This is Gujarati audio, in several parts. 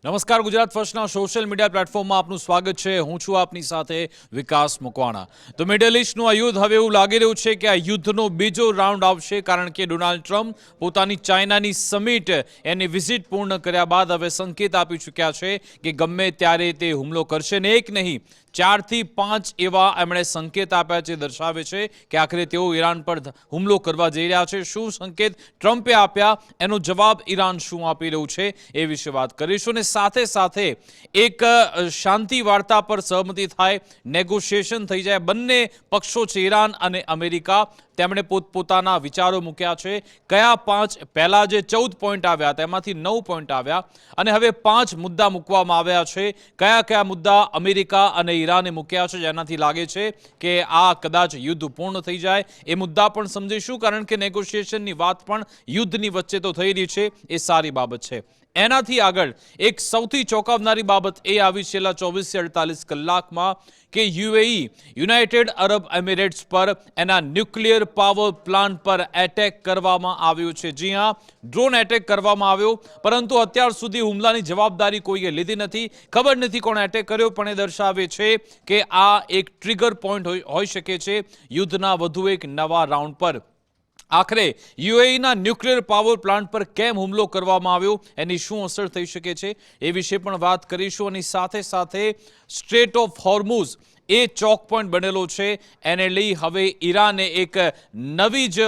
નમસ્કાર, ગુજરાત ફર્સ્ટના સોશિયલ મીડિયા પ્લેટફોર્મમાં આપનું સ્વાગત છે. હું છું આપની સાથે વિકાસ મકવાણા. તો મિડલ ઈસ્ટનું આ યુદ્ધ હવે એવું લાગી રહ્યું છે કે આ યુદ્ધનો બીજો રાઉન્ડ આવશે, કારણ કે ડોનાલ્ડ ટ્રમ્પ પોતાની ચાઇનાની સમિટ એની વિઝિટ પૂર્ણ કર્યા બાદ હવે સંકેત આપી ચૂક્યા છે કે ગમે ત્યારે તે હુમલો કરશે ને એક નહીં 4 થી 5 એવા એમણે સંકેત આપ્યા છે, દર્શાવે છે કે આખરે તેઓ ઈરાન પર હુમલો કરવા જઈ રહ્યા છે. શું સંકેત ટ્રમ્પે આપ્યા, એનો જવાબ ઈરાન શું આપી રહ્યું છે એ વિશે વાત કરીશું. અને સાથે સાથે એક શાંતિ વાર્તા પર સહમતિ થાય, નેગોશિએશન થઈ જાય. બંને પક્ષો છે, ઈરાન અને અમેરિકા, તેમણે પોતપોતાના વિચારો મૂક્યા છે. કયા 5 પહેલા જે 14 પોઈન્ટ આવ્યા તેમાંથી 9 પોઈન્ટ આવ્યા અને હવે 5 મુદ્દા મૂકવામાં આવ્યા છે. કયા કયા મુદ્દા અમેરિકા અને ઈરાને મૂક્યા છે જેનાથી લાગે છે કે આ કદાચ યુદ્ધ પૂર્ણ થઈ જાય, એ મુદ્દા પણ સમજીશું. કારણ કે નેગોશિએશનની વાત પણ યુદ્ધની વચ્ચે તો થઈ રહી છે, એ સારી બાબત છે. એનાથી આગળ એક સૌથી ચોંકાવનારી બાબત એ આવી છેલ્લા 24 થી 48 કલાકમાં કે યુએઈ યુનાઇટેડ અરબ એમિરેટ્સ પર એના ન્યુક્લિયર પાવર પ્લાન્ટ પર એટેક કરવામાં આવ્યું છે. જી હા, ડ્રોન એટેક કરવામાં આવ્યો, પરંતુ અત્યાર સુધી હુમલાની જવાબદારી કોઈએ લીધી નથી. ખબર નથી કોણે એટેક કર્યો, પણ એ દર્શાવે છે કે આ એક ટ્રિગર પોઈન્ટ હોઈ શકે છે યુદ્ધના વધુ એક નવા રાઉન્ડ પર. આખરે યુએઈના ન્યુક્લિયર પાવર પ્લાન્ટ પર કેમ હુમલો કરવામાં આવ્યો, એની શું અસર થઈ શકે છે એ વિશે પણ વાત કરીશું. અને સાથે સાથે સ્ટ્રેટ ઓફ હોર્મુઝ એ ચોક પોઈન્ટ બનેલો છે, એને લઈ હવે ઈરાને એક નવી જ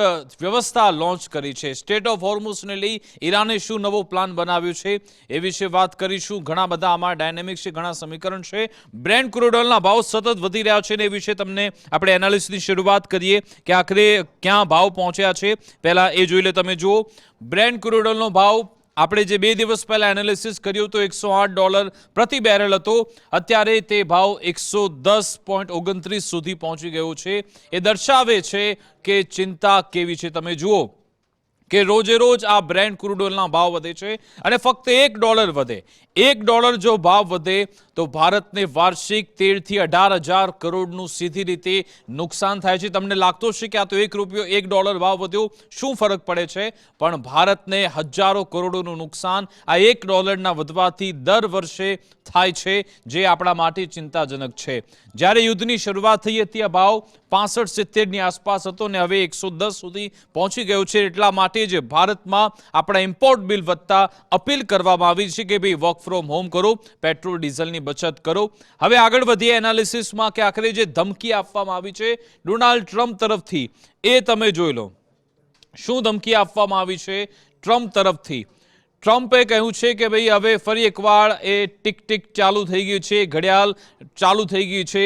વ્યવસ્થા લોન્ચ કરી છે. સ્ટેટ ઓફ હોર્મુઝને લઈ ઈરાને શું નવો પ્લાન બનાવ્યો છે એ વિશે વાત કરીશું. ઘણા બધા આમાં ડાયનેમિક્સ છે, ઘણા સમીકરણ છે. બ્રેન્ટ ક્રૂડ ઓઇલના ભાવ સતત વધી રહ્યા છે ને એ વિશે તમને આપણે એનાલિસિસની શરૂઆત કરીએ કે આખરે ક્યાં ભાવ પહોંચ્યા છે. પહેલા એ જોઈ લે. તમે જુઓ, બ્રેન્ટ ક્રૂડ ઓઇલનો ભાવ આપણે જે 2 દિવસ પહેલા એનાલિસિસ કર્યું તો $108 પ્રતિ બેરલ હતો, અત્યારે તે ભાવ 110.29 સુધી પહોંચી ગયો છે. એ દર્શાવે છે કે ચિંતા કેવી છે. તમે જુઓ કે રોજે રોજ આ બ્રેન્ટ ક્રૂડ ઓઇલના ભાવ વધે છે અને ફક્ત $1 વધે. $1 જો ભાવ વધે તો ભારતને વાર્ષિક 13 થી 18,000 કરોડનું સીધી રીતે નુકસાન થાય છે. તમને લાગતો છે કે આ તો $1 ભાવ વધ્યો, શું ફરક પડે છે? પણ ભારતને હજારો કરોડોનું નુકસાન આ $1ના વધવાથી દર વર્ષે થાય છે, જે આપણા માટે ચિંતાજનક છે. જ્યારે યુદ્ધની શરૂઆત થઈ હતી આ ભાવ 65-70ની આસપાસ હતો ને હવે 110 સુધી પહોંચી ગયો છે. એટલા માટે જ ભારતમાં આપણા ઇમ્પોર્ટ બિલ વધતા અપીલ કરવામાં આવી છે કે ભાઈ વર્ક ફ્રોમ હોમ કરો, પેટ્રોલ ડીઝલની બચત કરો. હવે આગળ વધીએ એનાલિસિસમાં કે આખરે જે ધમકી આપવામાં આવી છે ડોનાલ્ડ ટ્રમ્પ તરફથી, એ તમે જોઈ લો. શું ધમકી આપવામાં આવી છે ટ્રમ્પ તરફથી? ટ્રમ્પે કહ્યું છે કે ભાઈ હવે ફરી એકવાર એ ટિક ટિક ચાલુ થઈ ગયું છે, ઘડિયાળ ચાલુ થઈ ગઈ છે,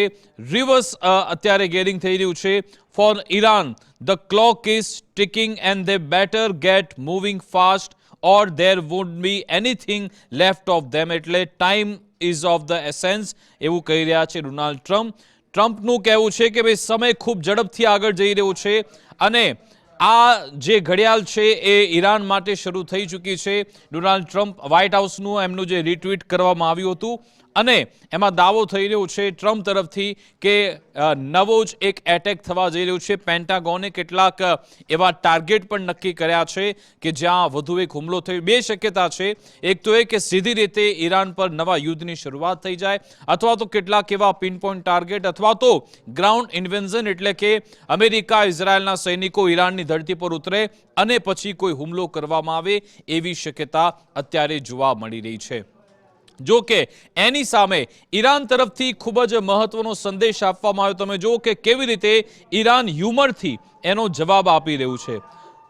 રિવર્સ અત્યારે ગેરિંગ થઈ રહ્યું છે. For Iran the clock is ticking and they better get moving fast or there would be anything left of them. એટલે time is of the essence, એવું કહી રહ્યા છે ડોનાલ્ડ ટ્રમ્પ. ટ્રમ્પનું કહેવું છે કે ભાઈ સમય ખૂબ ઝડપથી આગળ જઈ રહ્યો છે અને આ જે ઘડિયાળ છે એ ઈરાન માટે શરૂ થઈ ચૂકી છે. ડોનાલ્ડ ટ્રમ્પ વ્હાઇટ હાઉસનું એમનું જે રિટ્વીટ કરવામાં આવ્યું હતું અને એમાં દાવો થઈ રહ્યો છે ટ્રમ્પ તરફથી કે નવો જ એક એટેક થવા જઈ રહ્યું છે. પેન્ટાગોને કેટલાક એવા ટાર્ગેટ પણ નક્કી કર્યા છે કે જ્યાં વધુ એક હુમલો થયો. 2 શક્યતા છે. એક તો એ કે સીધી રીતે ઈરાન પર નવા યુદ્ધની શરૂઆત થઈ જાય, અથવા તો કેટલાક એવા પિનપોઈન્ટ ટાર્ગેટ, અથવા તો ગ્રાઉન્ડ ઇન્વેન્ઝન, એટલે કે અમેરિકા ઇઝરાયલના સૈનિકો ઈરાનની ધરતી પર ઉતરે અને પછી કોઈ હુમલો કરવામાં આવે, એવી શક્યતા અત્યારે જોવા મળી રહી છે. જો કે એની સામે ઈરાન તરફથી ખૂબ જ મહત્વનો સંદેશ આપવામાં આવ્યો. તમે જુઓ કે કેવી રીતે ઈરાન હ્યુમરથી એનો જવાબ આપી રહ્યું છે.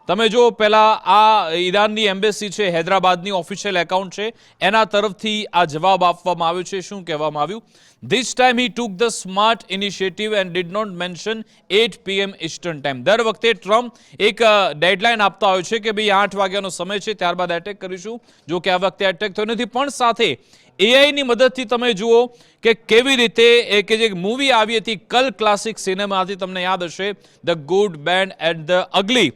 તમે જો પહેલા આ ઈરાનની એમ્બેસી છે, હૈદરાબાદની ઓફિશિયલ એકાઉન્ટ છે, એના તરફથી આ જવાબ આપવામાં આવ્યો છે. શું કહેવામાં આવ્યું? This time he took the smart initiative and did not mention 8 PM Eastern time. દર વખતે ટ્રમ્પ એક ડેડલાઇન આપતા હોય છે કે ભાઈ 8 વાગ્યાનો સમય છે, ત્યારબાદ એટેક કરીશું. જો કે આ વખતે એટેક થયો નથી, પણ સાથે એઆઈની મદદથી તમે જુઓ કે કેવી રીતે કે જે મૂવી આવી હતી કલ ક્લાસિક સિનેમાથી, તમને યાદ હશે, the good bad and the ugly,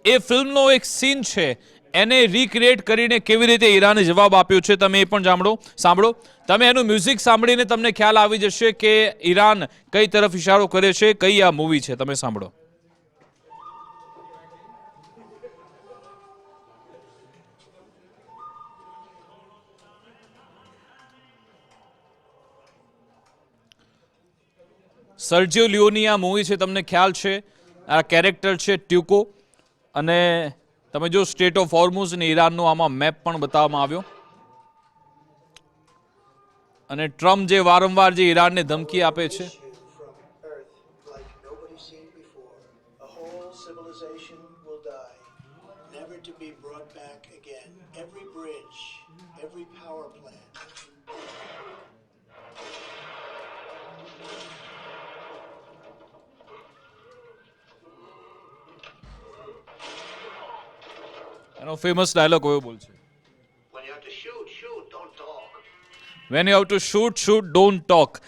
એ ફિલ્મનો એક સીન છે, એને રિક્રિએટ કરીને કેવી રીતે ઈરાને જવાબ આપ્યો છે, તમે એ પણ સાંભળો. તમે એનું મ્યુઝિક સાંભળીને તમને ખ્યાલ આવી જશે કે ઈરાન કઈ તરફ ઇશારો કરે છે, કઈ આ મૂવી છે. તમે સાંભળો. સર્જિયો લિયોની આ મૂવી છે, તમને ખ્યાલ છે, આ કેરેક્ટર છે ટ્યુકો, અને તમે જો સ્ટેટ ઓફ હોર્મુઝ અને ઈરાનનો આમાં મેપ પણ બતાવવામાં આવ્યો. અને ટ્રમ્પ જે વારંવાર જે ઈરાનને ધમકી આપે છે. એનો ફેમસ ડાયલોગ કયો બોલ છે? When you have to shoot, shoot, don't talk.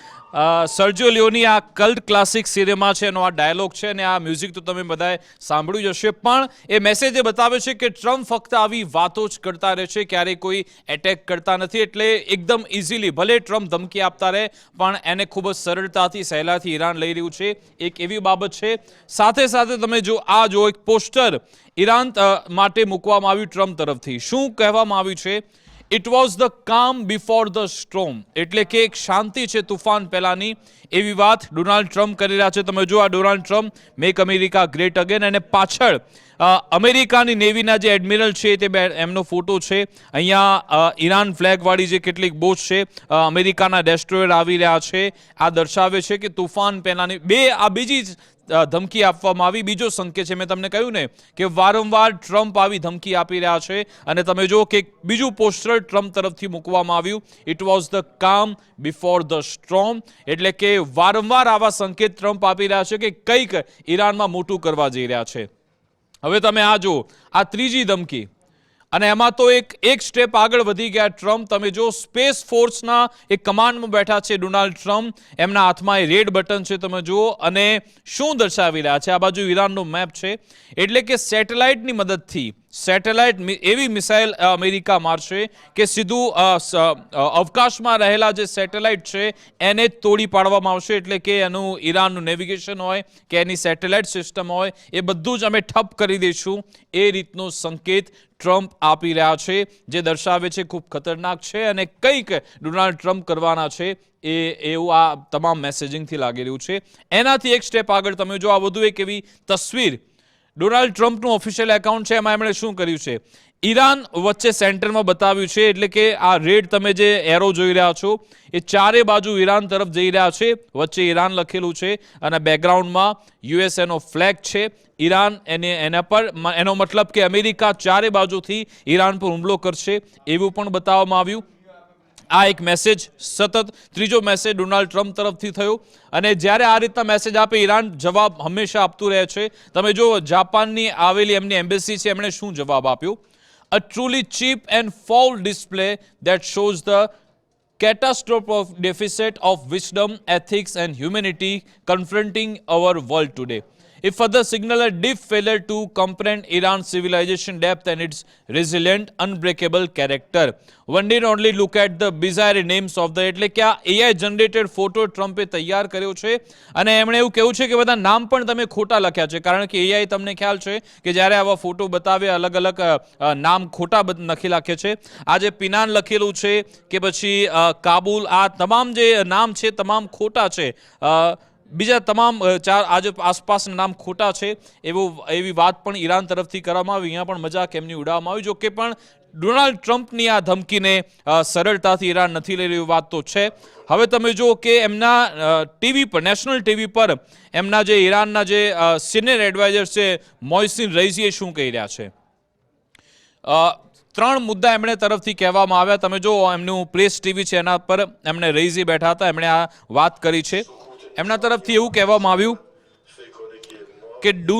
Sergio Leone આ કલ્ટ ક્લાસિક સિનેમા છે, એનો આ ડાયલોગ છે, અને આ મ્યુઝિક તો તમે બધાએ સાંભળ્યું જ હશે. પણ એ મેસેજ એ બતાવે છે કે ટ્રમ્પ ફક્ત આવી વાતો જ કરતા રહે છે, ક્યારેય કોઈ એટેક કરતા નથી. એટલે એકદમ ઇઝીલી, ભલે ટ્રમ્પ ધમકી આપતા રહે, પણ એને ખૂબ જ સરળતાથી, સહેલાથી ઈરાન લઈ રહ્યું છે. એક એવી બાબત છે. સાથે સાથે તમે જો એક પોસ્ટર ઈરાન માટે મૂકવામાં આવ્યું ટ્રમ્પ તરફથી. શું કહેવામાં આવ્યું છે? ઇટ વોઝ ધ કામ બિફોર ધ સ્ટ્રોમ, એટલે કે એક શાંતિ છે તુફાન પહેલાની, એવી વાત ડોનાલ્ડ ટ્રમ્પ કરી રહ્યા છે. તમે જો આ Donald Trump make America great again, અને પાછળ અમેરિકાની નેવીના જે એડમિરલ છે તે એમનો ફોટો છે. અહીંયા ઈરાન ફ્લેગવાળી જે કેટલીક બોટ છે, અમેરિકાના ડેસ્ટ્રોયર આવી રહ્યા છે. આ દર્શાવે છે કે તુફાન પહેલાની બીજી ધમકી આપવામાં આવી. બીજો સંકેત છે, મેં તમને કહ્યું ને કે વારંવાર ટ્રમ્પ આવી ધમકી આપી રહ્યા છે. અને તમે જો કે બીજું પોસ્ટર ટ્રમ્પ તરફથી મૂકવામાં આવ્યું, ઇટ વોઝ ધ કામ બિફોર ધ સ્ટ્રોમ, એટલે કે વારંવાર આવા સંકેત ટ્રમ્પ આપી રહ્યા છે કે કંઈક ઈરાનમાં મોટું કરવા જઈ રહ્યા છે. હવે તમે આ જો, આ ત્રીજી ધમકી, અને એમાં તો એક સ્ટેપ આગળ વધી ગયા ટ્રમ્પ. તમે જો સ્પેસ ફોર્સના એક કમાન્ડમાં બેઠા છે ડોનાલ્ડ ટ્રમ્પ, એમના હાથમાં એ રેડ બટન છે, તમે જુઓ. અને શું દર્શાવી રહ્યા છે? આ બાજુ ઈરાનનો મેપ છે, એટલે કે સેટેલાઇટની મદદથી એવી મિસાઇલ અમેરિકા મારશે કે સીધું અવકાશમાં રહેલા જે સેટેલાઇટ છે એને તોડી પાડવામાં આવશે. એટલે કે એનું ઈરાનનું નેવિગેશન હોય કે એની સેટેલાઇટ સિસ્ટમ હોય, એ બધું જ અમે ઠપ કરી દઈશું. એ રીતનો સંકેત ટ્રમ્પ આપી રહ્યા છે, જે દર્શાવે છે ખૂબ ખતરનાક છે અને કંઈક ડોનાલ્ડ ટ્રમ્પ કરવાના છે. એવું આ તમામ મેસેજિંગથી લાગી રહ્યું છે. એનાથી એક સ્ટેપ આગળ તમે જો આ વધુ એક એવી તસવીર, ડોનાલ્ડ ટ્રમ્પનું ઓફિશિયલ એકાઉન્ટ છે, એમાં એમણે શું કર્યું છે? ઈરાન વચ્ચે સેન્ટરમાં બતાવ્યું છે. એટલે કે આ રેડ તમે જે એરો જોઈ રહ્યા છો, એ ચારે બાજુ ઈરાન તરફ જઈ રહ્યા છે. વચ્ચે ઈરાન લખેલું છે અને બેકગ્રાઉન્ડમાં યુએસએનો ફ્લેગ છે. ઈરાન એના પર, એનો મતલબ કે અમેરિકા ચારે બાજુથી ઈરાન પર હુમલો કરશે, એવું પણ બતાવવામાં આવ્યું. આ એક મેસેજ, સતત ત્રીજો મેસેજ ડોનાલ્ડ ટ્રમ્પ તરફથી થયો. અને જ્યારે આ રીતના મેસેજ આપે, ઈરાન જવાબ હંમેશા આપતું રહે છે. તમે જો જાપાનની આવેલી એમની એમ્બેસી છે, એમણે શું જવાબ આપ્યો? A truly cheap and false display that shows the catastrophe of deficit of wisdom, ethics and humanity confronting our world today. It further signals a deep failure to comprehend Iran's civilization depth and its resilient, unbreakable character. One need only look at the bizarre names of the, એટલે કે આ AI જનરેટેડ ફોટો ટ્રમ્પે તૈયાર કર્યો છે અને એમણે એવું કહ્યું છે કે બધા નામ પણ તમે ખોટા લખ્યા છે, કારણ કે AI તમને ખ્યાલ છે કે જ્યારે આવા ફોટો બતાવે અલગ અલગ નામ ખોટા લખી નાખે છે. આ જે પિનાન લખેલું છે કે પછી કાબુલ, આ તમામ જે નામ છે તમામ ખોટા છે. બીજા તમામ ચાર આજે આસપાસના નામ ખોટા છે, એવી વાત પણ ઈરાન તરફથી કરવામાં આવી. અહીંયા પણ મજાક એમની ઉડાવવામાં આવી. જો કે પણ ડોનાલ્ડ ટ્રમ્પની આ ધમકીને સરળતાથી ઈરાન નથી લઈ રહ્યું, વાત તો છે. હવે તમે જુઓ કે એમના ટીવી પર, નેશનલ ટીવી પર એમના જે ઈરાનના જે સિનિયર એડવાઇઝર છે મોહસિન રઈસી, શું કહી રહ્યા છે. 3 મુદ્દા એમણે તરફથી કહેવામાં આવ્યા. તમે જો એમનું પ્રેસ ટીવી છે એના પર એમણે રઈસી બેઠા હતા, એમણે આ વાત કરી છે. એમના તરફથી એવું કહેવામાં આવ્યું કે do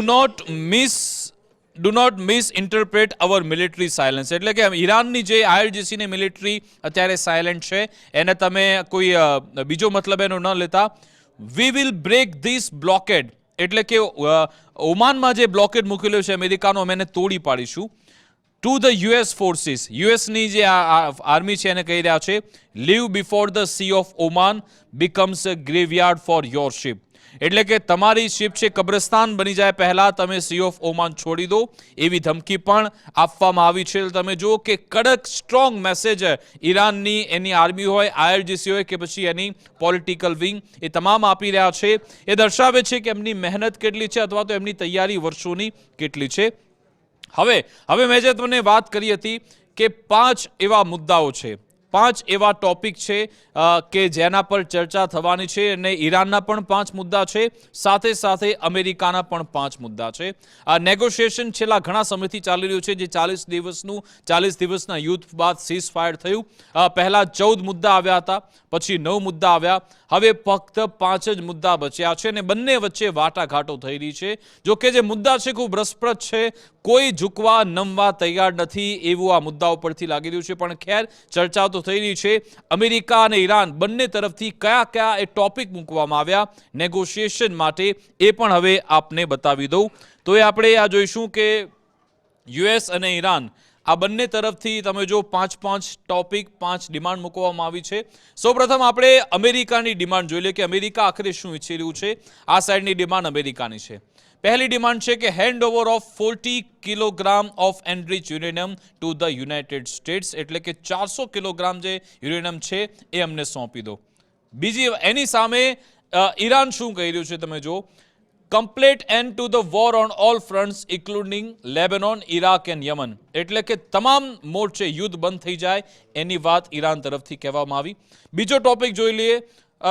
not misinterpret our military silence, એટલે કે ઈરાનની જે IRGCની મિલિટરી અત્યારે સાયલેન્ટ છે એને તમે કોઈ બીજો મતલબ એનો ન લેતા. વી વિલ બ્રેક ધીસ બ્લોકેડ, એટલે કે ઓમાનમાં જે બ્લોકેડ મૂકેલો છે અમેરિકાનો, અમે એને તોડી પાડીશું. ટુ ધ US ફોર્સિસ, યુએસની જે આર્મી છે એને કહી રહ્યા છે, leave before the sea of Oman becomes a graveyard for your ship. એટલે કે તમારી શિપ છે કબ્રસ્તાન બની જાય પહેલા તમે સી ઓફ ઓમાન છોડી દો, એવી ધમકી પણ આપવામાં આવી છે. તમે જુઓ કે કડક સ્ટ્રોંગ મેસેજ ઈરાનની એની આર્મી હોય, આઈઆરજીસી હોય કે પછી એની પોલિટિકલ વિંગ, એ તમામ આપી રહ્યા છે. એ દર્શાવે છે કે એમની મહેનત કેટલી છે અથવા તો એમની તૈયારી વર્ષોની કેટલી છે. હવે મેં જે તમને વાત કરી હતી કે 5 એવા મુદ્દાઓ છે, 5 એવા ટોપિક છે કે જેના પર ચર્ચા થવાની છે, અને ઈરાનના પણ 5 મુદ્દા છે, સાથે સાથે અમેરિકાના પણ 5 મુદ્દા છે. આ નેગોશિએશન છેલ્લા ઘણા સમયથી ચાલી રહ્યું છે, જે 40 દિવસના યુદ્ધ બાદ સીઝ ફાયર થયું. પહેલા 14 મુદ્દા આવ્યા હતા, પછી 9 મુદ્દા આવ્યા, હવે ફક્ત 5 જ મુદ્દા બચ્યા છે, અને બંને વચ્ચે વાટાઘાટો થઈ રહી છે. જો કે જે મુદ્દા છે ખૂબ રસપ્રદ છે, કોઈ ઝૂકવા નમવા તૈયાર નથી એવું આ મુદ્દાઓ પરથી લાગી રહ્યું છે. પણ ખેર, ચર્ચા તો થઈ રહી છે. અમેરિકા અને ઈરાન બંને તરફથી કયા એ ટોપિક મૂકવામાં આવ્યા નેગોશિએશન માટે, એ પણ હવે આપને બતાવી દઉં. તો એ આપણે આ જોઈશું કે યુએસ અને ઈરાન આ બંને તરફથી તમે જો 5 ટોપિક, 5 ડિમાન્ડ મૂકવામાં આવી છે. સૌપ્રથમ આપણે અમેરિકાની ડિમાન્ડ જોઈ લઈએ કે અમેરિકા આખરે શું ઈચ્છી રહ્યું છે. આ સાઈડની ડિમાન્ડ અમેરિકાની છે. પહેલી ડિમાન્ડ છે કે hand over of 40 kilogram of enrich uranium to the United States, એટલે કે 400 કિલોગ્રામ જે યુરેનિયમ છે એ અમને સોંપી દો. બીજી એની સામે ઈરાન શું કહી રહ્યું છે તમે જો, complete end to the war on all fronts including Lebanon, Iraq and Yemen, એટલે કે તમામ મોરચે યુદ્ધ બંધ થઈ જાય એની વાત ઈરાન તરફથી કહેવામાં આવી. બીજો ટોપિક જોઈ લઈએ,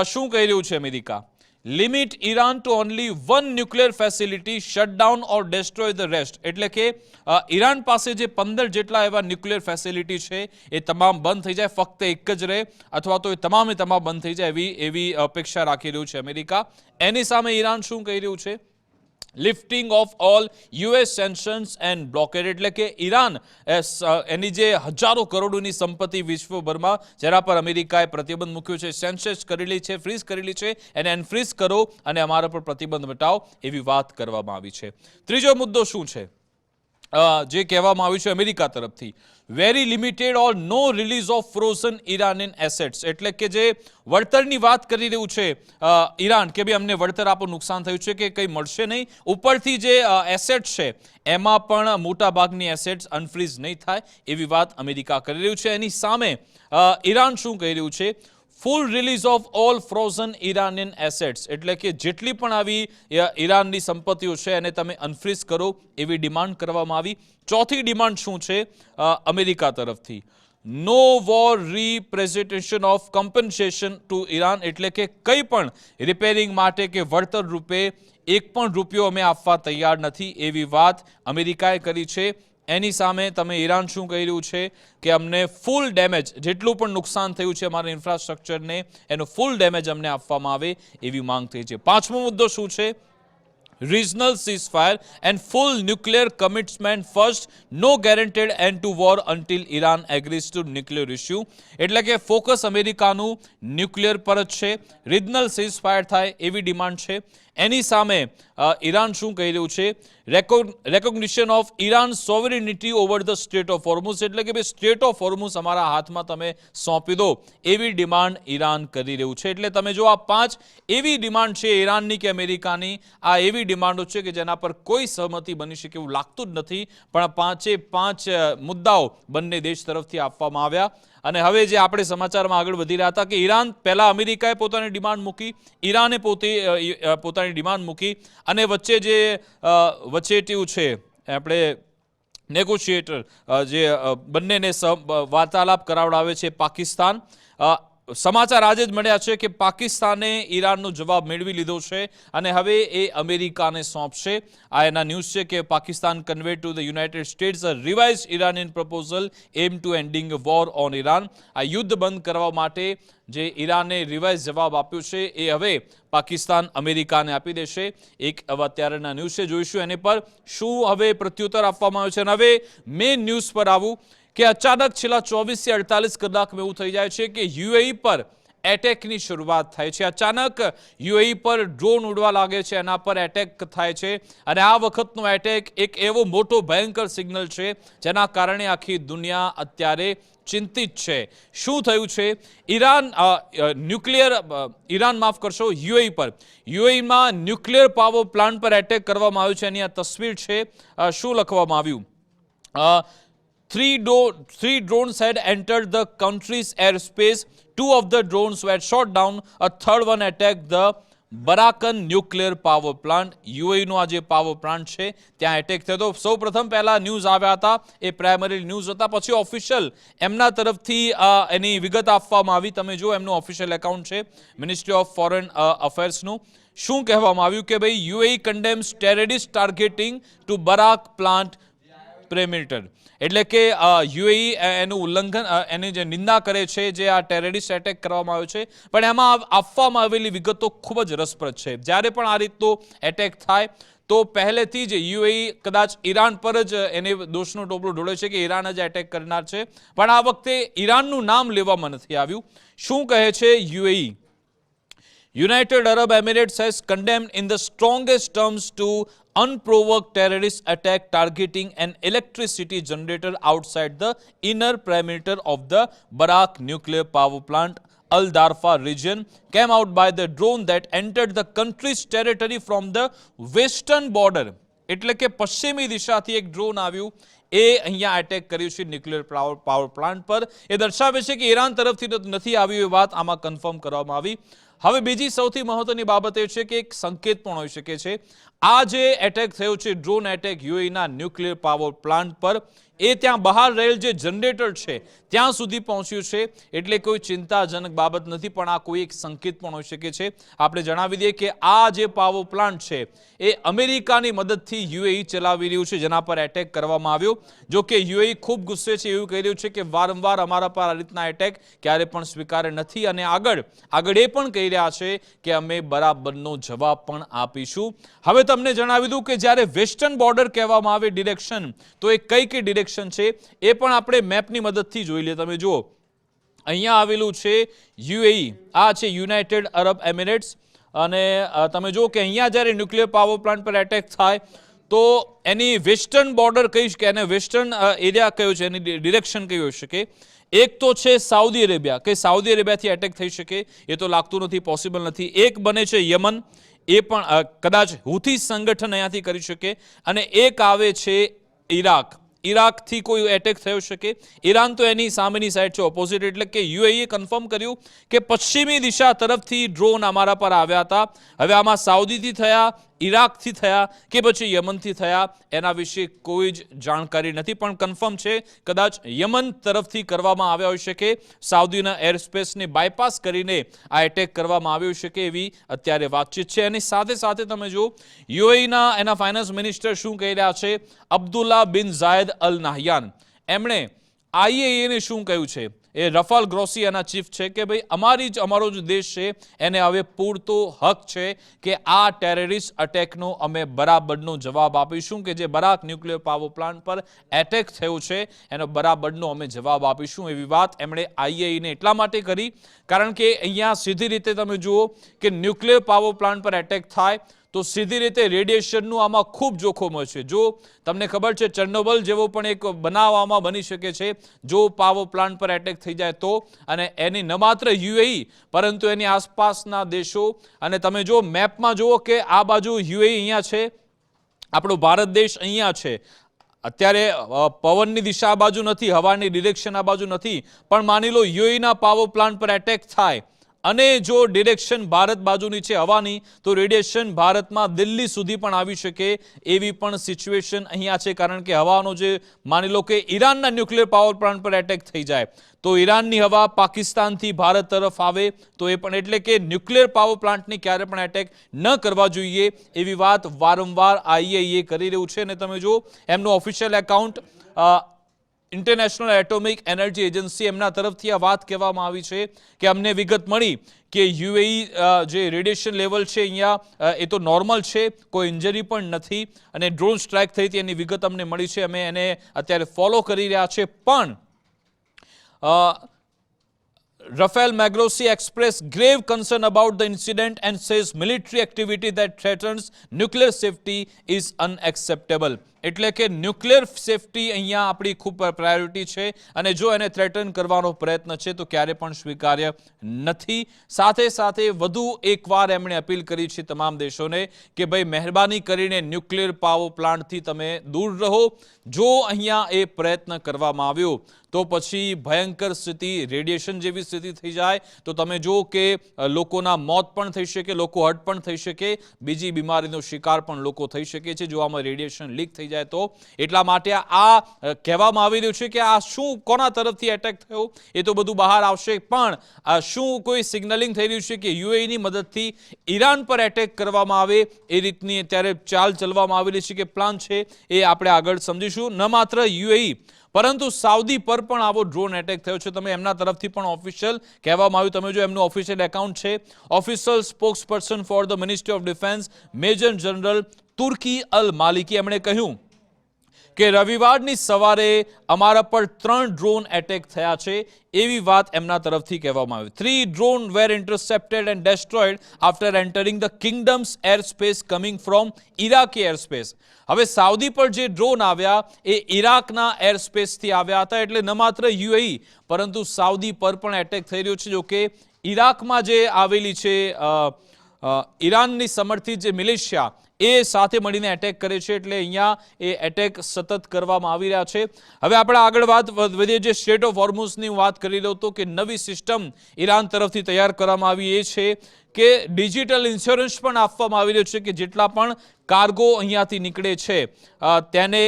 શું કહી રહ્યું છે America. Limit Iran to only 1 nuclear facility, shut down or destroy the rest, એટલે કે ઈરાન પાસે જે 15 જેટલા એવા ન્યુક્લિયર ફેસિલિટી છે એ તમામ બંધ થઈ જાય, ફક્ત એક જ રહે અથવા તો એ તમામ બંધ થઈ જાય એવી અપેક્ષા રાખી રહ્યું છે અમેરિકા. એની સામે ઈરાન શું કહી રહ્યું છે, lifting of all US sanctions and blockade, એટલે કે ઈરાન એની જે હજારો કરોડોની સંપત્તિ વિશ્વભરમાં જેના પર અમેરિકાએ પ્રતિબંધ મૂક્યો છે, સેન્સેસ કરેલી છે, ફ્રીઝ કરેલી છે, એને અનફ્રીઝ કરો અને અમારા પર પ્રતિબંધ હટાવો એવી વાત કરવામાં આવી છે. ત્રીજો મુદ્દો શું છે જે કહેવામાં આવ્યું છે અમેરિકા તરફથી, very limited or no release of frozen Iranian assets, એટલે કે જે વળતરની વાત કરી રહ્યું છે ઈરાન કે ભાઈ અમને વળતર આપો, નુકસાન થયું છે કે કંઈ મળશે નહીં, ઉપરથી જે એસેટ્સ છે એમાં પણ મોટા ભાગની એસેટ્સ અનફ્રીઝ નહીં થાય એવી વાત અમેરિકા કરી રહ્યું છે. એની સામે ઈરાન શું કહી રહ્યું છે, full release of all frozen Iranian assets, એટલે કે જેટલી પણ આવી ઈરાનની સંપત્તિઓ છે એને તમે અનફ્રીઝ કરો એવી ડિમાન્ડ કરવામાં આવી. ચોથી ડિમાન્ડ શું છે અમેરિકા તરફથી, no war representation of compensation to Iran, એટલે કે કંઈ પણ રિપેરિંગ માટે કે વળતર રૂપે 1 પણ રૂપિયો અમે આપવા તૈયાર નથી એવી વાત અમેરિકાએ કરી છે. એની સામે તમે ઈરાન શું કહી રહ્યું છે કે અમને ફૂલ ડેમેજ, જેટલું પણ નુકસાન થયું છે અમારા ઇન્ફ્રાસ્ટ્રક્ચરને એનો ફૂલ ડેમેજ અમને આપવામાં આવે એવી માંગ થઈ છે. પાંચમો મુદ્દો શું છે, regional ceasefire and full nuclear commitment first, no guaranteed end to war until Iran agrees to nuclear issue, એટલે કે ફોકસ અમેરિકાનું ન્યુક્લિયર પર જ છે, રિજનલ સીઝફાયર થાય એવી ડિમાન્ડ છે. એની સામે ઈરાન શું કહી રહ્યું છે, recognition of Iran sovereignty over the strait of Hormuz, એટલે કે ભાઈ સ્ટેટ ઓફ હોર્મુઝ અમારા હાથમાં તમે સોંપી દો એવી ડિમાન્ડ ઈરાન કરી રહ્યું છે. એટલે તમે જો આ 5 એવી ડિમાન્ડ છે ઈરાનની કે અમેરિકાની, આ એવી ડિમાન્ડો છે કે જેના પર કોઈ સહમતિ બની શકે એવું લાગતું જ નથી, પણ 5 મુદ્દાઓ બંને દેશ તરફથી આપવામાં આવ્યા. અને હવે જે આપણે સમાચારમાં આગળ વધી રહ્યા હતા કે ઈરાન પહેલા અમેરિકાએ પોતાની ડિમાન્ડ મૂકી, ઈરાને પોતાની ડિમાન્ડ મૂકી, અને વચ્ચે જે વચેટિયું છે આપણે નેગોશિએટર જે બંનેને વાર્તાલાપ કરાવડાવે છે પાકિસ્તાન, સમાચાર આજે જ મળ્યા છે કે પાકિસ્તાને ઈરાનનો જવાબ મેળવી લીધો છે અને હવે એ અમેરિકાને સોંપશે. આ એના ન્યૂઝ છે કે Pakistan convey to the United States a revise Iranian proposal aim to ending war on Iran. આ યુદ્ધ બંધ કરવા માટે જે ઈરાને રિવાઇઝ જવાબ આપ્યો છે એ હવે પાકિસ્તાન અમેરિકાને આપી દેશે. એક અત્યારના ન્યૂઝ છે, જોઈશું એની પર શું હવે પ્રત્યુત્તર આપવામાં આવ્યો છે. અને હવે મેઇન ન્યૂઝ પર આવું કે અચાનક છેલ્લા 24 થી 48 કલાકમાં એવું થઈ જાય છે કે યુએઈ પર એટેકની શરૂઆત થાય છે. અચાનક યુએઈ પર ડ્રોન ઉડવા લાગે છે, એના પર એટેક થાય છે, અને આ વખતનો એટેક એક એવો મોટો ભયંકર સિગ્નલ છે જેના કારણે આખી દુનિયા અત્યારે ચિંતિત છે. શું થયું છે? ઈરાન ઈરાન માફ કરશો, યુએઈ પર, યુએઈમાં ન્યુક્લિયર પાવર પ્લાન્ટ પર એટેક કરવામાં આવ્યું છે. એની આ તસવીર છે. શું લખવામાં આવ્યું? Three drones had entered the country's airspace. Two of the drones were shot down. A third one attacked the Barakah nuclear power plant. યુએઈનો આ જે પાવર પ્લાન્ટ છે ત્યાં એટેક થયો હતો. સૌ પ્રથમ પહેલા ન્યૂઝ આવ્યા હતા, એ પ્રાઇમરી ન્યૂઝ હતા. પછી ઓફિશિયલ એમના તરફથી એની વિગત આપવામાં આવી. તમે જો એમનું ઓફિશિયલ એકાઉન્ટ છે મિનિસ્ટ્રી ઓફ ફોરેન અફેર્સનું. શું કહેવામાં આવ્યું કે ભાઈ UAE condemns terrorist targeting to Barakah plant perimeter. એટલે કે યુએઈ એનું ઉલ્લંઘન, એની જે નિંદા કરે છે જે આ ટેરરિસ્ટ એટેક કરવામાં આવ્યો છે. પણ એમાં આપવામાં આવેલી વિગતો ખૂબ જ રસપ્રદ છે. જ્યારે પણ આ રીતનો એટેક થાય તો પહેલેથી જ યુએઈ કદાચ ઈરાન પર જ એને દોષનો ટોપલો ઢોળે છે કે ઈરાન જ એટેક કરનાર છે. પણ આ વખતે ઈરાનનું નામ લેવામાં નથી આવ્યું. શું કહે છે UAE? United Arab Emirates has condemned in the strongest terms to unprovoked terrorist attack targeting an electricity generator outside the inner perimeter of the Barak nuclear power plant. Al Darfa region came out by the drone that entered the country's territory from the western border. એટલે કે પશ્ચિમી દિશાથી એક ડ્રોન આવ્યું, એ અહીંયા એટેક કર્યું છે ન્યુક્લિયર પાવર પ્લાન્ટ પર. એ દર્શાવે છે કે ઈરાન તરફથી નથી આવી, એ વાત આમાં કન્ફર્મ કરવામાં આવી. હવે બીજી સૌથી મહત્વની બાબત એ છે કે એક સંકેત પણ હોઈ શકે છે. આ જે એટેક થયો છે ડ્રોન એટેક યુએઈના ન્યુક્લિયર પાવર પ્લાન્ટ પર, એ ત્યાં બહાર રહેલ જે જનરેટર છે ત્યાં સુધી પહોંચ્યું છે. એટલે કોઈ ચિંતાજનક બાબત નથી, પણ આ કોઈ એક સંકેત પણ હોઈ શકે છે. આપણે જણાવી દઈએ કે આ જે પાવર પ્લાન્ટ છે એ અમેરિકાની મદદથી યુએઈ ચલાવી રહ્યું છે, જેના પર એટેક કરવામાં આવ્યો. જો કે યુએઈ ખૂબ ગુસ્સે છે, એવું કહી રહ્યું છે કે વારંવાર અમારા પર આ રીતના એટેક ક્યારે પણ સ્વીકાર્ય નથી, અને આગળ એ પણ કહી રહ્યા છે કે અમે બરાબરનો જવાબ પણ આપીશું. હવે તમને જણાવી દઉં કે જ્યારે વેસ્ટર્ન બોર્ડર કહેવામાં આવે ડિરેક્શન, તો એ કઈ ડિરેક્શન છે એ પણ આપણે મેપની મદદથી જોઈ લઈએ. તમે જુઓ અહીંયા આવેલું છે યુએઈ, આ છે યુનાઇટેડ અરબ એમિરેટ્સ. અને તમે જુઓ કે અહીંયા જ્યારે ન્યુક્લિયર પાવર પ્લાન્ટ પર એટેક થાય તો એની વેસ્ટર્ન બોર્ડર કહીશ કે એને વેસ્ટર્ન એરિયા કયો છે, એની ડિરેક્શન કઈ હોઈ શકે? એક તો છે સાઉદી અરેબિયા, કે સાઉદી અરેબિયાથી એટેક થઈ શકે એ તો લાગતું નથી, પોસિબલ નથી. એક બને છે યમન, એ પણ કદાચ હુથી સંગઠન અહીંયાથી કરી શકે. અને એક આવે છે ઈરાક, ઈરાકથી કોઈ એટેક થયો શકે. ઈરાન તો એની સામેની સાઈડ છે, ઓપોઝિટ. એટલે કે યુએઈએ કન્ફર્મ કર્યું કે પશ્ચિમી દિશા તરફથી ડ્રોન અમારા પર આવ્યા હતા. હવે આમાં સાઉદીથી થયા, ઈરાકથી થયા કે પછી યમનથી થયા, એના વિશે કોઈ જ જાણકારી નથી. પણ કન્ફર્મ છે કદાચ યમન તરફથી કરવામાં આવ્યા હોઈ શકે, સાઉદીના એરસ્પેસને બાયપાસ કરીને આ એટેક કરવામાં આવ્યો શકે, એવી અત્યારે વાતચીત છે. અને સાથે સાથે તમે જો યુએઈના એના ફાઇનાન્સ મિનિસ્ટર શું કહી રહ્યા છે, અબ્દુલ્લા બિન ઝાયદ અલ નાહયાન, એમણે આઈએઈને શું કહ્યું છે, એ રફાલ ગ્રોસી એના ચીફ છે, કે ભાઈ અમારો જે દેશ છે એને હવે પૂરતો હક છે કે આ ટેરરિસ્ટ અટેકનો અમે બરાબરનો જવાબ આપીશું, કે જે બરાક ન્યુક્લિયર પાવર પ્લાન્ટ પર એટેક થયો છે એનો બરાબરનો અમે જવાબ આપીશું. એવી વાત એમણે આઈએઈને એટલા માટે કરી કારણ કે અહીંયા સીધી રીતે તમે જુઓ કે ન્યુક્લિયર પાવર પ્લાન્ટ પર એટેક થાય તો સીધી રીતે રેડિયેશનનું આમાં ખૂબ જોખમ હોય છે. જો તમને ખબર છે ચર્નોબલ જેવો પણ એક બનાવ આમાં બની શકે છે જો પાવર પ્લાન્ટ પર એટેક થઈ જાય તો. અને એની ન માત્ર યુએઈ પરંતુ એની આસપાસના દેશો, અને તમે જો મેપમાં જુઓ કે આ બાજુ યુએઈ અહીંયા છે, આપણો ભારત દેશ અહીંયા છે. અત્યારે પવનની દિશા આ બાજુ નથી, હવાની ડિરેક્શન આ બાજુ નથી, પણ માની લો યુએઈના પાવર પ્લાન્ટ પર એટેક થાય અને જો ડિરેક્શન ભારત બાજુની છે હવાની, તો રેડિયેશન ભારતમાં દિલ્હી સુધી પણ આવી શકે એવી પણ સિચ્યુએશન અહીંયા છે. કારણ કે હવાનો જે માની લો કે ઈરાનના ન્યુક્લિયર પાવર પ્લાન્ટ પર એટેક થઈ જાય તો ઈરાનની હવા પાકિસ્તાનથી ભારત તરફ આવે તો એ પણ, એટલે કે ન્યુક્લિયર પાવર પ્લાન્ટની ક્યારે પણ એટેક ન કરવા જોઈએ એવી વાત વારંવાર આઈએઈએ કરી રહ્યું છે. અને તમે જો એમનું official account international atomic energy agency, એમના તરફથી આ વાત કહેવામાં આવી છે કે અમને વિગત મળી કે યુએઈ જે રેડિયેશન લેવલ છે અહીંયા એ તો નોર્મલ છે, કોઈ ઇન્જરી પણ નથી, અને ડ્રોન સ્ટ્રાઇક થઈ હતી એની વિગત અમને મળી છે, અમે એને અત્યારે ફોલો કરી રહ્યા છે. પણ Rafael Magrossi expressed grave concern about the incident and says military activity that threatens nuclear safety is unacceptable. એટલે કે ન્યુક્લિયર સેફટી અહીંયા આપણી ખૂબ પ્રાયોરિટી છે અને જો એને થ્રેટન કરવાનો પ્રયત્ન છે તો ક્યારે પણ સ્વીકાર્ય નથી. સાથે સાથે વધુ એકવાર એમણે અપીલ કરી છે તમામ દેશોને કે ભાઈ મહેરબાની કરીને ન્યુક્લિયર પાવર પ્લાન્ટથી તમે દૂર રહો. જો અહીંયા એ પ્રયત્ન કરવામાં આવ્યો તો પછી ભયંકર સ્થિતિ, રેડિયેશન જેવી સ્થિતિ થઈ જાય તો તમે જુઓ કે લોકોના મોત પણ થઈ શકે, લોકો હર્ટ પણ થઈ શકે, બીજી બીમારીનો શિકાર પણ લોકો થઈ શકે છે જો આમાં રેડિયેશન લીક થઈ જાય તો. એટલા માટે આ કહેવામાં આવી રહ્યું છે કે આ શું, કોના તરફથી એટેક થયો એ તો બધું બહાર આવશે, પણ શું કોઈ સિગ્નલિંગ થઈ રહ્યું છે કે યુએઈની મદદથી ઈરાન પર એટેક કરવામાં આવે એ રીતની અત્યારે ચાલ ચલવામાં આવી રહી છે કે પ્લાન છે એ આપણે આગળ સમજીશું. ન માત્ર યુએઈ પરંતુ સાઉદી પર પણ આવો ડ્રોન એટેક થયો છે. તમે એમના તરફથી પણ ઓફિશિયલ કહેવામાં આવ્યું, તમે જો એમનું ઓફિશિયલ એકાઉન્ટ છે, official spokesperson for the ministry of defence major general Turki Al Maliki, એમણે કહ્યું કે રવિવારની સવારે અમારા પર 3 ડ્રોન એટેક થયા છે એવી વાત એમના તરફથી કહેવામાં આવી. 3 drone were intercepted and destroyed after entering the kingdom's air space coming from Iraqi air space. હવે સાઉદી પર જે ડ્રોન આવ્યા એ ઇરાકના એર સ્પેસથી આવ્યા હતા, એટલે ન માત્ર યુએઈ પરંતુ સાઉદી પર પણ એટેક થઈ રહ્યો છે. જો કે ઇરાકમાં જે આવેલી છે ઈરાનની સમર્થિત જે મિલિશિયા એ સાથે મળીને એટેક કરે છે, એટલે અહીંયા એ એટેક સતત કરવામાં આવી રહ્યા છે. હવે આપણે આગળ વાત વધીએ, જે સ્ટ્રેટ ઓફ હોર્મુઝની વાત કરી રહ્યો હતો કે નવી સિસ્ટમ ઈરાન તરફથી તૈયાર કરવામાં આવી એ છે કે ડિજિટલ ઇન્સ્યોરન્સ પણ આપવામાં આવી રહ્યો છે કે જેટલા પણ કાર્ગો અહીંયાથી નીકળે છે તેને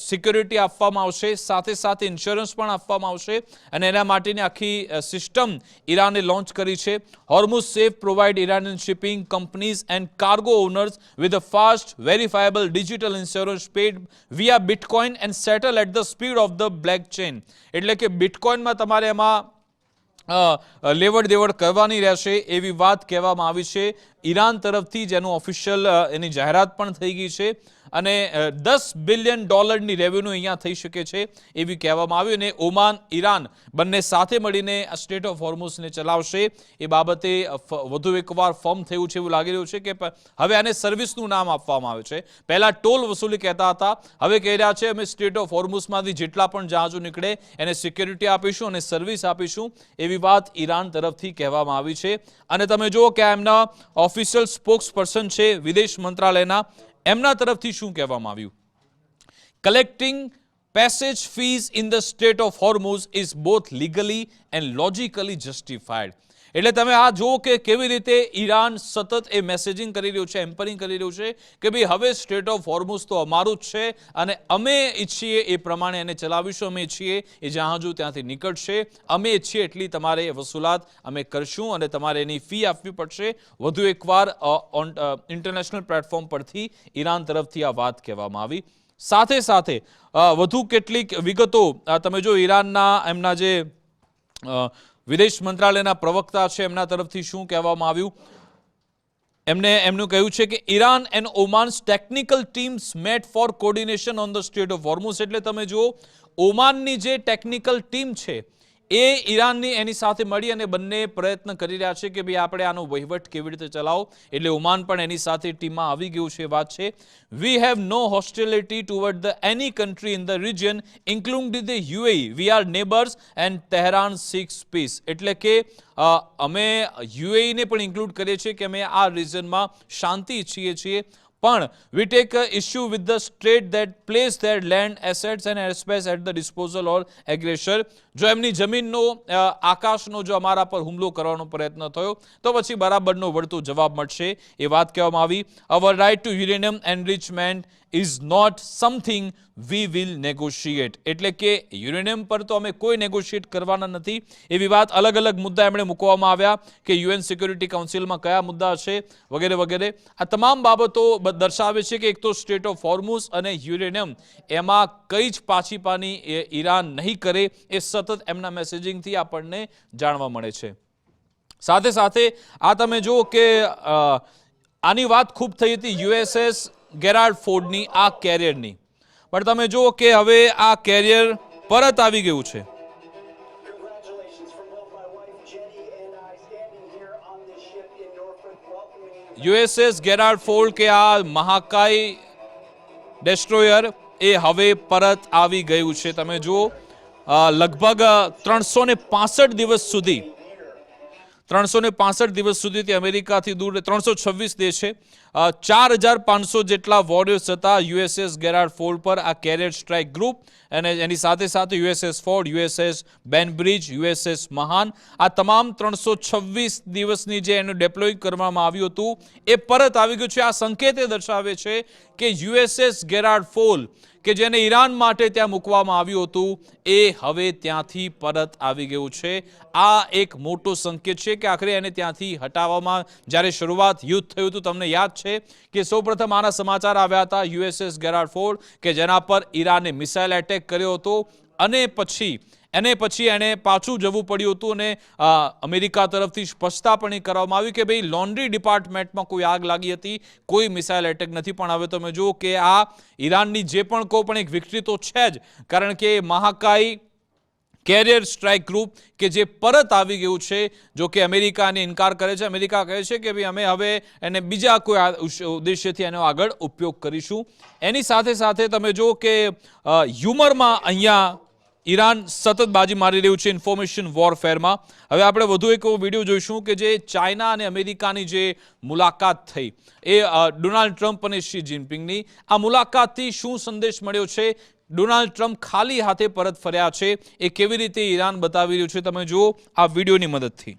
સિક્યોરિટી આપવામાં આવશે, સાથે સાથે ઇન્સ્યોરન્સ પણ આપવામાં આવશે અને એના માટેની આખી સિસ્ટમ ઈરાને લોન્ચ કરી છે. Hormuz safe provide Iranian shipping companies and cargo owners with a fast verifiable digital insurance paid via bitcoin and settle at the speed of the blockchain. એટલે કે બિટકોઇનમાં તમારે એમાં લેવડ દેવડ કરવાની રહેશે એવી વાત કહેવામાં આવી છે ઈરાન તરફથી, જેનું ઓફિશિયલ એની જાહેરાત પણ થઈ ગઈ છે અને $10 બિલિયન રેવન્યુ અહીંયા થઈ શકે છે એવી કહેવામાં આવ્યું. અને ઓમાન, ઈરાન બંને સાથે મળીને આ સ્ટેટ ઓફ હોર્મુઝને ચલાવશે એ બાબતે વધુ એકવાર ફર્મ થયું છે એવું લાગી રહ્યું છે કે હવે આને સર્વિસનું નામ આપવામાં આવે છે. પહેલા ટોલ વસૂલી કહેતા હતા, હવે કહી રહ્યા છે અમે સ્ટેટ ઓફ હોર્મુઝમાંથી જેટલા પણ જહાજો નીકળે એને સિક્યોરિટી આપીશું અને સર્વિસ આપીશું એવી વાત ઈરાન તરફથી કહેવામાં આવી છે. અને તમે જુઓ કે એમના ઓફિશિયલ સ્પોક્સ પર્સન છે વિદેશ મંત્રાલયના, એમના તરફથી શું કહેવામાં આવ્યું? Collecting passage fees in the strait of Hormuz is both legally and logically justified. એટલે તમે આ જુઓ કે કેવી રીતે ઈરાન સતત એ મેસેજિંગ કરી રહ્યું છે, એમ્પરિંગ કરી રહ્યું છે કે ભાઈ હવે સ્ટેટ ઓફ હોર્મુઝ તો અમારું જ છે અને અમે ઈચ્છીએ એ પ્રમાણે એને ચલાવીશું, અમે ઈચ્છીએ એ જહાજો ત્યાંથી નીકળશે, અમે ઈચ્છીએ એટલી તમારે વસૂલાત અમે કરશું અને તમારે એની ફી આપવી પડશે. વધુ એકવાર ઇન્ટરનેશનલ પ્લેટફોર્મ પરથી ઈરાન તરફથી આ વાત કહેવામાં આવી. સાથે સાથે વધુ કેટલીક વિગતો તમે જો ઈરાનના એમના જે વિદેશ મંત્રાલયના પ્રવક્તા છે એમના તરફથી શું કહેવામાં આવ્યું? એમનું કહ્યું છે કે Iran and Oman's technical teams met for coordination on the strait of Hormuz. એટલે તમે જુઓ ઓમાનની જે ટેકનિકલ ટીમ છે એ ઈરાનની એની સાથે મળી અને બંને પ્રયત્ન કરી રહ્યા છે કે ભાઈ આપણે આનો વહીવટ કેવી રીતે ચલાવો, એટલે ઓમાન પણ એની સાથે ટીમમાં આવી ગયું છે વાત છે. We have no hostility toward the any country in the region including the UAE, we are neighbours and Tehran seeks peace. એટલે કે અમે યુએઈને પણ ઇન્ક્લુડ કરીએ છીએ કે અમે આ રિજનમાં શાંતિ ઈચ્છીએ છીએ, પણ we take a issue with the state that place their land assets and airspace at the disposal or aggressor. જો એમની જમીનનો આકાશનો જો અમારા પર હુમલો કરવાનો પ્રયત્ન થયો તો પછી બરાબરનો વળતો જવાબ મળશે એ વાત કહેવામાં આવી. Our right to uranium enrichment is not something we will negotiate. એટલે કે યુરેનિયમ પર તો અમે કોઈ નેગોશિએટ કરવાના નથી એવી વાત. અલગ અલગ મુદ્દા એમણે મૂકવામાં આવ્યા કે યુએન સિક્યોરિટી કાઉન્સિલમાં કયા મુદ્દા છે વગેરે વગેરે. આ તમામ બાબતો દર્શાવે છે કે એક તો સ્ટેટ ઓફ હોર્મુઝ અને યુરેનિયમ એમાં કઈ જ પાછીપાની ઈરાન નહીં કરે એ સતત એમના મેસેજિંગથી આપણને જાણવા મળે છે. સાથે સાથે આ તમે જુઓ કે આની વાત ખૂબ થઈ હતી યુએસએસ ગેરાલ્ડ ફોર્ડની આ કેરિયરની, પણ તમે જુઓ કે હવે આ કેરિયર પરત આવી ગયું છે. યુએસએસ ગેરાલ્ડ ફોર્ડ કે આ મહાકાય ડેસ્ટ્રોયર એ હવે પરત આવી ગયું છે. તમે જુઓ લગભગ 365 દિવસ સુધી 365 દિવસ સુધી તે અમેરિકાથી દૂર 326 દેશે 4500 જેટલા વોરિયર્સ હતા યુએસએસ ગેરાર્ડ ફોર્ડ પર આ કેરિયર સ્ટ્રાઇક ગ્રુપ અને એની સાથે સાથે યુએસએસ ફોર્ડ, યુએસએસ બેનબ્રિજ, યુએસએસ મહાન આ તમામ 326 દિવસની જે એનું ડેપ્લોય કરવામાં આવ્યું હતું એ પરત આવી ગયું છે. આ સંકેત એ દર્શાવે છે કે યુએસએસ ગેરાર્ડ ફોર્ડ કે જેને ઈરાન માટે ત્યાં મૂકવામાં આવ્યું હતું એ હવે ત્યાંથી પરત આવી ગયું છે. આ એક મોટો સંકેત છે કે આખરે એને ત્યાંથી હટાવવામાં જ્યારે શરૂઆત યુદ્ધ થયું હતું તમને યાદ છે કે સૌપ્રથમ આના સમાચાર આવ્યા હતા યુએસએસ ગેરાર્ડ ફોર્ડ કે જેના પર ઈરાને મિસાઇલ એટેક કર્યો હતો અને પછી એને પાછું જવું પડ્યું હતું અને અમેરિકા તરફથી સ્પષ્ટતાપણે કરવામાં આવ્યું કે ભાઈ લોન્ડ્રી ડિપાર્ટમેન્ટમાં કોઈ આગ લાગી હતી, કોઈ મિસાઇલ એટેક નથી. પણ હવે તમે જુઓ કે આ ઈરાનની જે પણ કોઈ પણ એક વિક્ટરી તો છે જ, કારણ કે મહાકાય કેરિયર સ્ટ્રાઇક ગ્રુપ કે જે પરત આવી ગયું છે. જો કે અમેરિકાને ઇનકાર કરે છે. અમેરિકા કહે છે કે ભાઈ અમે હવે એને બીજા કોઈ ઉદ્દેશ્યથી એનો આગળ ઉપયોગ કરીશું. એની સાથે સાથે તમે જુઓ કે હ્યુમરમાં અહીંયા ઈરાન સતત બાજી મારી રહ્યું છે ઇન્ફોર્મેશન વોરફેરમાં. હવે આપણે વધુ એક વિડીયો જોઈશું કે જે ચાઇના અને અમેરિકાની જે મુલાકાત થઈ એ ડોનાલ્ડ ટ્રમ્પ અને શી જિનપિંગની આ મુલાકાતથી શું સંદેશ મળ્યો છે, ડોનાલ્ડ ટ્રમ્પ ખાલી હાથે પરત ફર્યા છે એ કેવી રીતે ઈરાન બતાવી રહ્યું છે તમે જુઓ આ વિડીયોની મદદથી.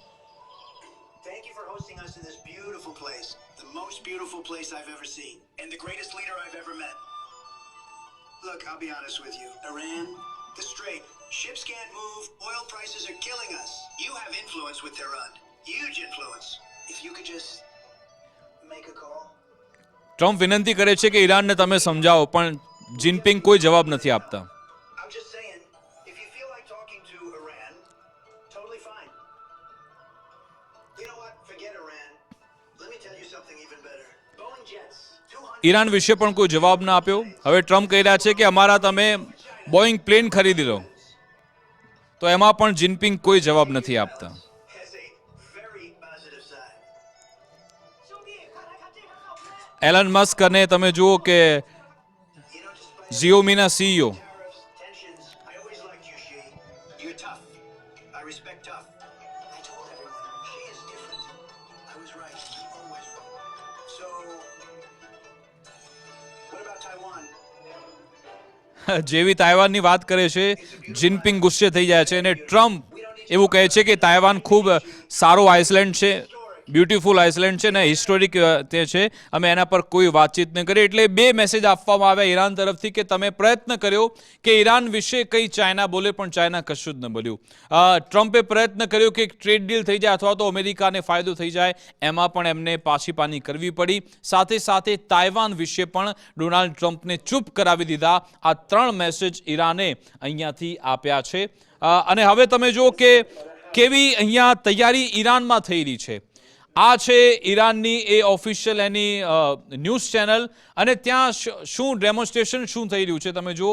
Look, I'll be honest with you. Iran, the Strait, ships can't move, oil prices are killing us. You have influence with Tehran, huge influence. If you could just make a call. Trump વિનંતી કરે છે કે ઈરાનને તમે સમજાવો પણ જિનપિંગ કોઈ જવાબ નથી આપતા. I'm just saying, if you feel like talking to Iran, totally fine. You know what? Forget Iran. Let me tell you something even better. Boeing jets. Iran વિશે પણ કોઈ જવાબ ના આપ્યો. હવે ટ્રમ્પ કહી રહ્યા છે કે અમારા તમે બોઈંગ પ્લેન ખરીદી લો, તો એમાં પણ જિનપિંગ કોઈ જવાબ નથી આપતા. એલન મસ્ક અને તમે જુઓ કે ઝિયોમીના સીઈઓ જેવી તાઇવાનની વાત કરે છે જિનપિંગ ગુસ્સે થઈ જાય છે અને ટ્રમ્પ એવું કહે છે કે તાઇવાન ખૂબ સારો આઇસલેન્ડ છે, બ્યુટીફુલ આઇસલેન્ડ છે ને હિસ્ટોરિક તે છે, અમે એના પર કોઈ વાતચીત ન કરીએ. એટલે બે મેસેજ આપવામાં આવ્યા ઈરાન તરફથી કે તમે પ્રયત્ન કર્યો કે ઈરાન વિશે કંઈ ચાઇના બોલે પણ ચાઇના કશું જ ન બોલ્યું. ટ્રમ્પે પ્રયત્ન કર્યો કે ટ્રેડ ડીલ થઈ જાય અથવા તો અમેરિકાને ફાયદો થઈ જાય, એમાં પણ એમને પાછીપાની કરવી પડી. સાથે સાથે તાઇવાન વિશે પણ ડોનાલ્ડ ટ્રમ્પને ચૂપ કરાવી દીધા. આ ત્રણ મેસેજ ઈરાને અહીંયાથી આપ્યા છે. અને હવે તમે જુઓ કે કેવી અહીંયા તૈયારી ઈરાનમાં થઈ રહી છે. આ છે ઈરાનની એ ઓફિશિયલ એની ન્યૂઝ ચેનલ અને ત્યાં શું ડેમોન્સ્ટ્રેશન શું થઈ રહ્યું છે તમે જુઓ.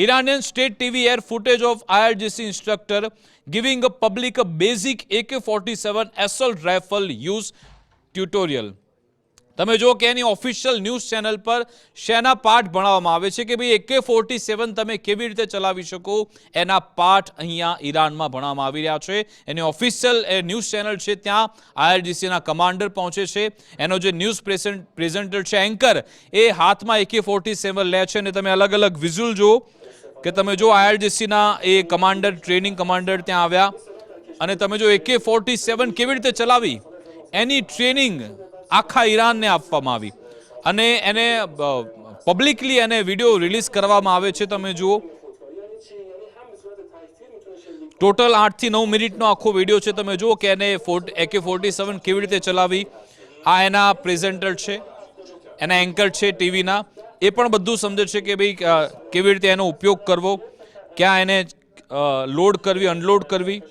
Iranian state TV air footage of IRGC instructor giving a public a basic AK-47 assault rifle use tutorial. તમે જો કે એની ઓફિશિયલ ન્યૂઝ ચેનલ પર શેના પાઠ ભણાવવામાં આવે છે કે ભાઈ AK-47 તમે કેવી રીતે ચલાવી શકો એના પાઠ અહીંયા ઈરાનમાં ભણાવવામાં આવી રહ્યા છે. એની ઓફિશિયલ ન્યૂઝ ચેનલ છે ત્યાં IRGCના કમાન્ડર પહોંચે છે. એનો જે ન્યૂઝ પ્રેઝન્ટર છે એન્કર એ હાથમાં AK-47 લે છે અને તમે અલગ અલગ વિઝ્યુઅલ જુઓ કે તમે જો IRGCના એ કમાન્ડર ટ્રેનિંગ કમાન્ડર ત્યાં આવ્યા અને તમે જો AK-47 કેવી રીતે ચલાવી એની ટ્રેનિંગ આખા ઈરાનને આપવામાં આવી અને એને પબ્લિકલી એને વિડીયો રિલીઝ કરવામાં આવે છે. તમે જુઓ ટોટલ 8 થી 9 મિનિટનો આખો વિડીયો છે. તમે જુઓ કે એને AK-47 કેવી રીતે ચલાવી. આ એના પ્રેઝન્ટર છે, એના એન્કર છે ટીવીના, એ પણ બધું સમજે છે કે ભાઈ કેવી રીતે એનો ઉપયોગ કરવો, ક્યાં એને લોડ કરવી, અનલોડ કરવી,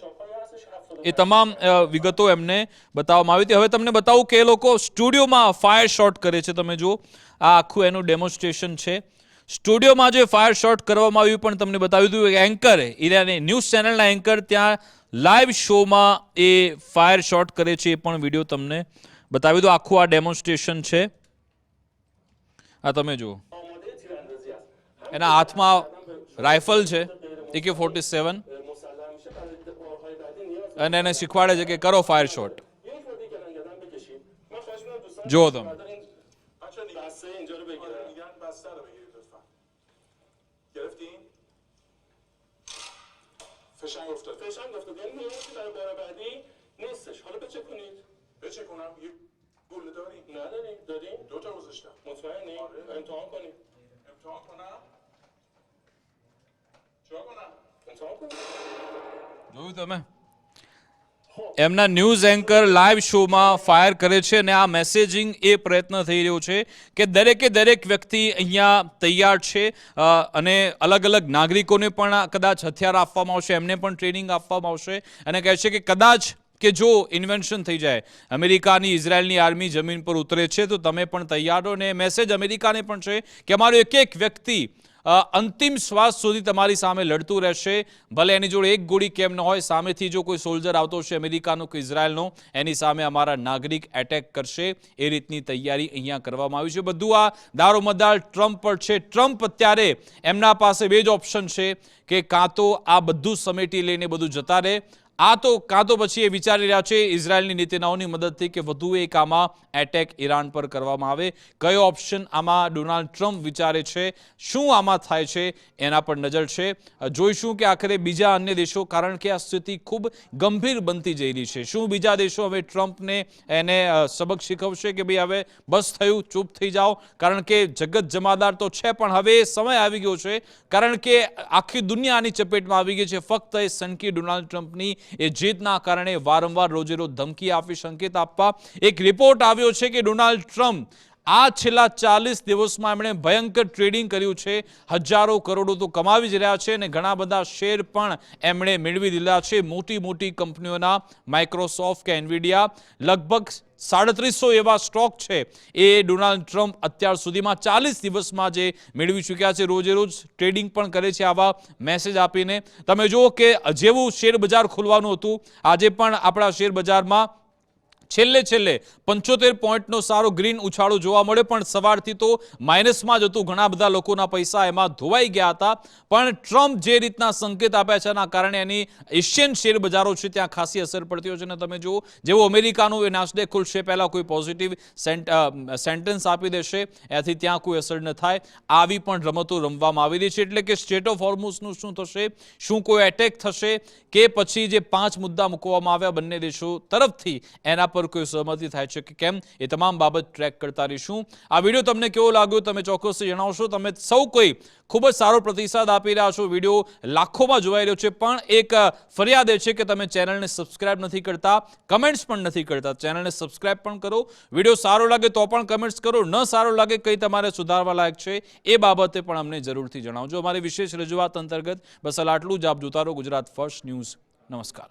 એ તમામ વિગતો એમને બતાવવામાં આવી હતી. હવે તમને બતાવું કે એ લોકો સ્ટુડિયોમાં ફાયર શોટ કરે છે. તમે જુઓ આ આખું એનું ડેમોન્સ્ટ્રેશન છે. સ્ટુડિયોમાં જે ફાયર શોટ કરવામાં આવ્યું પણ તમને બતાવ્યું હતું કે એન્કર ઈરાની ન્યૂઝ ચેનલના એન્કર ત્યાં લાઈવ શોમાં એ ફાયર શોટ કરે છે. એ પણ વિડીયો તમને બતાવ્યું હતું. આખું આ ડેમોન્સ્ટ્રેશન છે. આ તમે જુઓ એના હાથમાં રાઇફલ છે AK-47 અને એને શીખવાડે છે કે કરો ફાયર શોટ. જુઓ તમે. فشنگ افتاد یعنی نیازی برای بار بعدی نیستش حالا بچکنید بچکنم یه گوله داریم نداریم داریم 2 تا گذاشتم مطمئنی امتحان کنیم امتحان کنم چیکار کنم امتحان کنیم જોયું તમે એમના ન્યૂઝ એન્કર લાઈવ શોમાં ફાયર કરે છે અને આ મેસેજિંગ એ પ્રયત્ન થઈ રહ્યો છે કે દરેક વ્યક્તિ અહીંયા તૈયાર છે અને અલગ અલગ નાગરિકોને પણ કદાચ હથિયાર આપવામાં આવશે, એમને પણ ટ્રેનિંગ આપવામાં આવશે અને કહે છે કે કદાચ કે જો ઇન્વેન્શન થઈ જાય, અમેરિકાની ઇઝરાયલની આર્મી જમીન પર ઉતરે છે તો તમે પણ તૈયાર રહો. અને મેસેજ અમેરિકાને પણ છે કે અમારો એક વ્યક્તિ અંતિમ શ્વાસ સુધી તમારી સામે લડતું રહેશે, ભલે એની જોડે એક ગોળી કેમ ન હોય, સામેથી જો કોઈ સોલ્જર આવતો હશે અમેરિકાનો કે ઇઝરાયલનો, એની સામે અમારા નાગરિક એટેક કરશે. એ રીતની તૈયારી અહીંયા કરવામાં આવી છે. બધું આ દારોમદાર ટ્રમ્પ પર છે. ટ્રમ્પ અત્યારે એમના પાસે બે જ ઓપ્શન છે કે કાં તો આ બધું સમેટી લઈને બધું જતા રહે, કાં તો પછી એ વિચારી રહ્યા છે ઇઝરાયલની નેતાઓની મદદથી કે વધુ એક આમાં એટેક ઈરાન પર કરવામાં આવે. કયો ઓપ્શન આમાં ડોનાલ્ડ ટ્રમ્પ વિચારે છે, શું આમાં થાય છે એના પર નજર છે. જોઈશું કે આખરે બીજા અન્ય દેશો, કારણ કે આ સ્થિતિ ખૂબ ગંભીર બનતી જઈ રહી છે, શું બીજા દેશો હવે ટ્રમ્પને એને સબક શીખવશે કે ભાઈ હવે બસ થયું, ચૂપ થઈ જાઓ. કારણ કે જગત જમાદાર તો છે પણ હવે સમય આવી ગયો છે, કારણ કે આખી દુનિયા આની ચપેટમાં આવી ગઈ છે. ફક્ત એ સનકી ડોનાલ્ડ ટ્રમ્પની એ જીતના કારણે વારંવાર રોજે રોજ ધમકી આપી, સંકેત આપવા. એક રિપોર્ટ આવ્યો છે કે ડોનાલ્ડ ટ્રમ્પ આ છેલ્લા 40 દિવસમાં એમણે ભયંકર ટ્રેડિંગ કર્યું છે, હજારો કરોડો તો કમાવી જ રહ્યા છે અને ઘણા બધા શેર પણ એમણે મેળવી દીધા છે મોટી કંપનીઓના, માઇક્રોસોફ્ટ કે એનવીડિયા. લગભગ 350 એવા સ્ટોક છે એ ડોનાલ્ડ ટ્રમ્પ અત્યાર સુધીમાં 40 દિવસમાં જે મેળવી ચૂક્યા છે. રોજે રોજ ટ્રેડિંગ પણ કરે છે આવા મેસેજ આપીને. તમે જુઓ કે જેવું શેર બજાર ખુલવાનું હતું, આજે પણ આપણા શેર બજારમાં છેલ્લે 75 પોઈન્ટનો સારો ગ્રીન ઉછાળો જોવા મળે, પણ સવારથી તો માઇનસમાં જ હતું. ઘણા બધા લોકોના પૈસા એમાં ધોવાઈ ગયા હતા. પણ ટ્રમ્પ જે રીતના સંકેત આપ્યા છે એના કારણે એની એશિયન શેર બજારો છે ત્યાં ખાસી અસર પડતી હોય છે. અને તમે જુઓ જેવું અમેરિકાનું એ નાસ્ડેક ખુલશે, પહેલાં કોઈ પોઝિટિવ સેન્ટેન્સ આપી દેશે, એથી ત્યાં કોઈ અસર ન થાય. આવી પણ રમતો રમવામાં આવી રહી છે. એટલે કે સ્ટેટ ઓફ હોર્મુઝનું શું થશે, શું કોઈ એટેક થશે કે પછી જે 5 મુદ્દા મૂકવામાં આવ્યા બંને દેશો તરફથી એના પર કોઈ સહમતિ થાય છે કે કેમ, એ તમામ બાબત ટ્રેક કરતા રહીશું. આ વિડીયો તમને કેવો લાગ્યો તમે ચોક્કસથી જણાવશો. તમે સૌ કોઈ ખૂબ જ સારો પ્રતિસાદ આપી રહ્યા છો. વિડીયો લાખોમાં જોવાઈ રહ્યો છે, પણ એક ફરિયાદ એ છે કે તમે ચેનલને સબસ્ક્રાઇબ નથી કરતા, કમેન્ટ્સ પણ નથી કરતા. ચેનલને સબસ્ક્રાઇબ પણ કરો. વિડીયો સારો લાગે તો પણ કમેન્ટ્સ કરો, ન સારો લાગે કંઈ તમારે સુધારવા લાયક છે એ બાબતે પણ અમને જરૂરથી જણાવજો. અમારી વિશેષ રજૂઆત અંતર્ગત બસ આટલું જ. આપ જોતા રહો ગુજરાત ફર્સ્ટ ન્યૂઝ. નમસ્કાર.